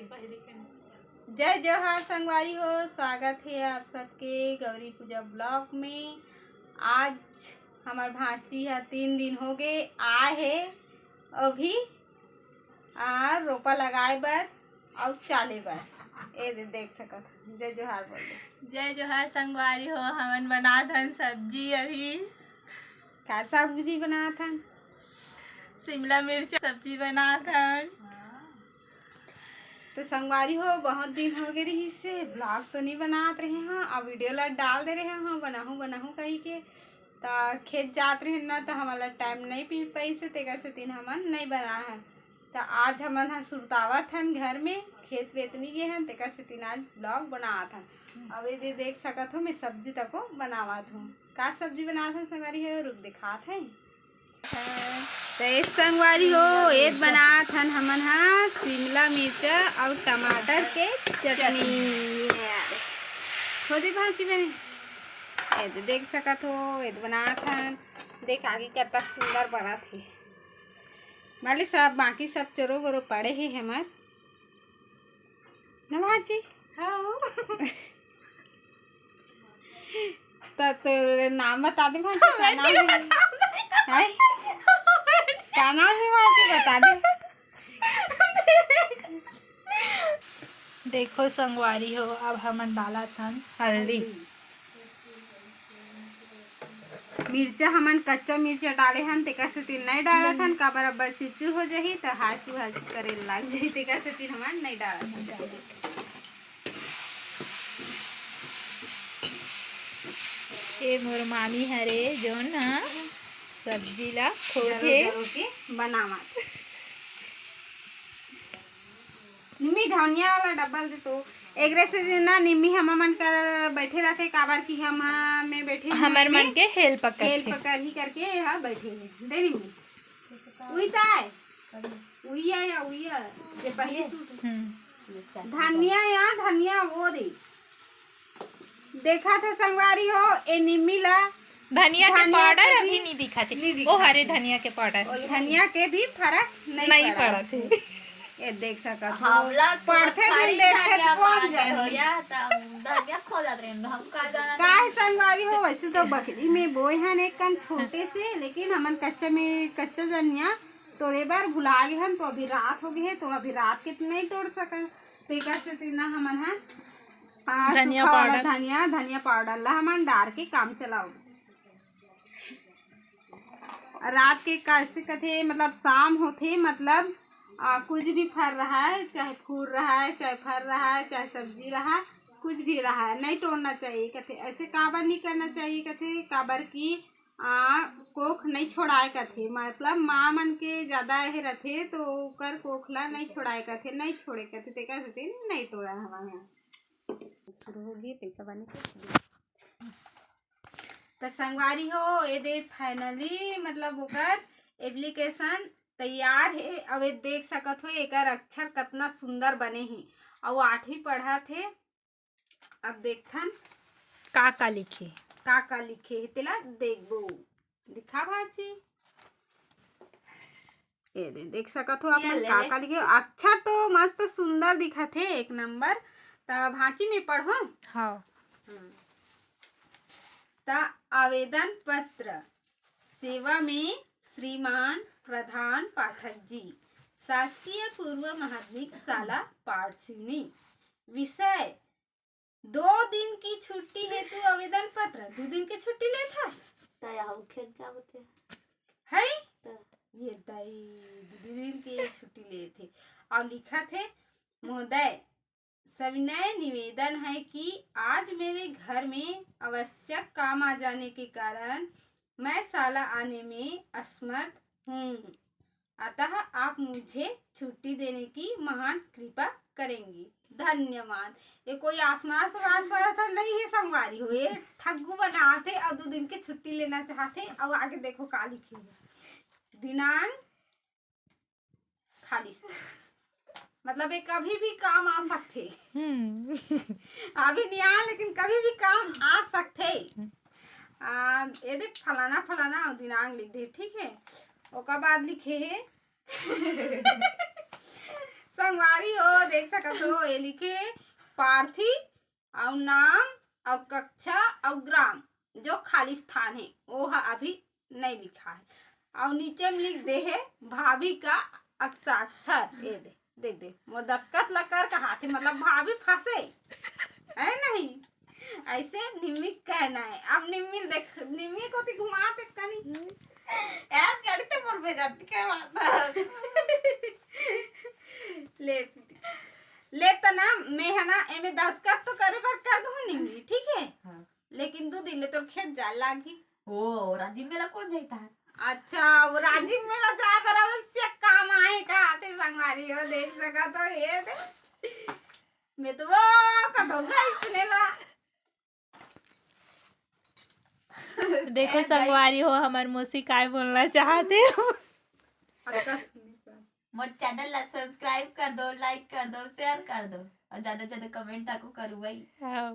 जय जोहार संगवारी हो, स्वागत है आप सबके गौरी पूजा ब्लॉग में। आज हमार भांची है 3 दिन हो गए आए है अभी रोपा लगाए बर और चाले बर। ए देख सकत जय जोहार बोल। जय जोहार संगवारी हो, हमन बनात हन सब्जी। अभी का सब्जी बनात हन? शिमला मिर्च सब्जी बनात हन। तो संगवारी हो बहुत दिन हो गए रही से ब्लॉग तो नहीं बनात रहे हैं और वीडियो ला डाल दे रहे हैं बनाहू कही के। तो खेत जात रहे ना तो हमारा टाइम नहीं पी पाई से तेगा से तीन हमन नहीं बना है। तो आज हमन हाँ सुरतावत हन घर में खेत वेत नहीं गए हैं तेगा से तीन आज ब्लॉग बनात हन। अब ये देख सकत हो मैं सब्जी तको बनावत हूँ। का सब्जी बनात हन संगवारी हो रुक दिखात है। तो इस संगवारी हो एक बनात हन हमन हाँ शिमला मिर्च और टमाटर के चटनी। खोदी भांसी बने ए देख सकत हो ये बनात हन। देख आगे कितना सुंदर बना थे माले सब बाकी सब चोरो बोरो पड़े है हमार न भांची। हाँ तो नाम बता दे भांची का नाम है क्या नाम है भांची बता दे। देखो संगवारी हो अब हमन डालत हन हल्दी। मिर्चा हमन कच्चा मिर्चा डाले हन तेका से तीन नहीं डालत हन का बराबर चिचुर हो जाही तो हासू करे लग जाही तेका से तीन हमन नहीं डालत हन। ये मोर मामी हरे जोन हाँ सब्जी ला खोजे के बनावत निम्मी धनिया वाला डब्बल दे तो एक से ना निम्मी हम मन कर बैठे रहते काबर की हम में बैठे हमर मन के हेल्प कर ही करके हाँ बैठे हैं दे निम्मी उई ताए उई आया जे पहले धनिया या धनिया वो दे देखा था संगवारी हो ए निम्मी ला धनिया के पाउडर अभी नहीं दिखा थे वो हरे धनिया के पाउडर धनिया के भी फर्क नहीं पड़ा थे। ये देख सकत हो पढ़ते दिन देखे कौन जाए हो या धनिया खो जात रहे हम का जाना काहे संगवारी हो। वैसे तो बकरी में बोए हन एक कन छोटे से लेकिन हमन कच्चा धनिया तोड़े बार भुला गए हम तो अभी रात हो गई है तो अभी रात के नहीं तोड़ सकन तेका से तीना हमन है धनिया पाउडर ला हमन डाल के काम चलाओ। रात के कैसे कथे मतलब शाम होते मतलब कुछ भी फर रहा है चाहे फूल रहा है चाहे फर रहा है चाहे सब्जी रहा कुछ भी रहा है नहीं तोड़ना चाहिए कथे। ऐसे काबर नहीं करना चाहिए कथे काबर की कोख नहीं छोड़ाए कथे मतलब माँ मन के ज्यादा है रथे तो कर कोखला नहीं छोड़ाए कथे नहीं छोड़े कथे तेका से नहीं तोड़ा हमारे यहाँ शुरू हो गई पैसा बने के। तो संगवारी हो ये दे फाइनली मतलब ओकर एप्लीकेशन तैयार है। अब ये देख सकत हो एक अक्षर कितना सुंदर बने हैं और 8वीं पढ़ा थे। अब देखथन का लिखे है तेला देखबो दिखा भाजी ये देख सकत हो आप का लिखे अक्षर तो मस्त सुंदर दिखा थे एक नंबर। तो भांची में पढ़ो हाँ आवेदन पत्र सेवा में श्रीमान प्रधान पाठक जी शासकीय पूर्व माध्यमिक शाला पाठसिवनी विषय 2 दिन की छुट्टी हेतु आवेदन पत्र 2 दिन की छुट्टी ले था खेत जाते है ये 2 दिन की छुट्टी लिए थे और लिखा थे महोदय सविनय निवेदन है कि आज मेरे घर में आवश्यक काम आ जाने के कारण मैं शाला आने में असमर्थ हूँ अतः आप मुझे छुट्टी देने की महान कृपा करेंगी धन्यवाद। ये कोई आसमान से वाला नहीं है संगवारी हो ये ठग्गू बनाते और 2 दिन की छुट्टी लेना चाहते। अब आगे देखो का लिखे दिनांक खाली से मतलब ये कभी भी काम आ सकते अभी नहीं आ लेकिन कभी भी काम आ सकते। ये देख फलाना दिनांक लिख दे ठीक है। ओका बाद लिखे है संगवारी हो देख सकत हो। ये लिखे प्रार्थी और नाम और कक्षा और ग्राम जो खाली स्थान है वो अभी नहीं लिखा है। और नीचे में लिख दे है भाभी का हस्ताक्षर। ये दे देख दे मोर दस्खत लग कर हाथी मतलब भाभी फंसे है नहीं। ऐसे निम्मी कहना है। अब निम्मी देख निम्मी को ती घुमा दे कनी यार गाड़ी तो मोर भेजाती क्या बात ले ले तो ना मैं है ना एमे दस्खत तो करे बार कर दूँ निम्मी ठीक है। हाँ। लेकिन 2 दिन ले तो खेत जा लागी। ओ राजीव मेला कौन जाता है? अच्छा वो राजीव मेला जा पर अवश्य काम आएगा। आते संगवारी हो देख सका तो ये दे मैं तो वो कदोगा इसने ला देखो संगवारी हो हमार मौसी काय बोलना चाहते हो। अच्छा सुनी पर मोर चैनल ला सब्सक्राइब कर दो, लाइक कर दो, शेयर कर दो और ज्यादा से ज्यादा कमेंट ताको करू भाई। हाँ।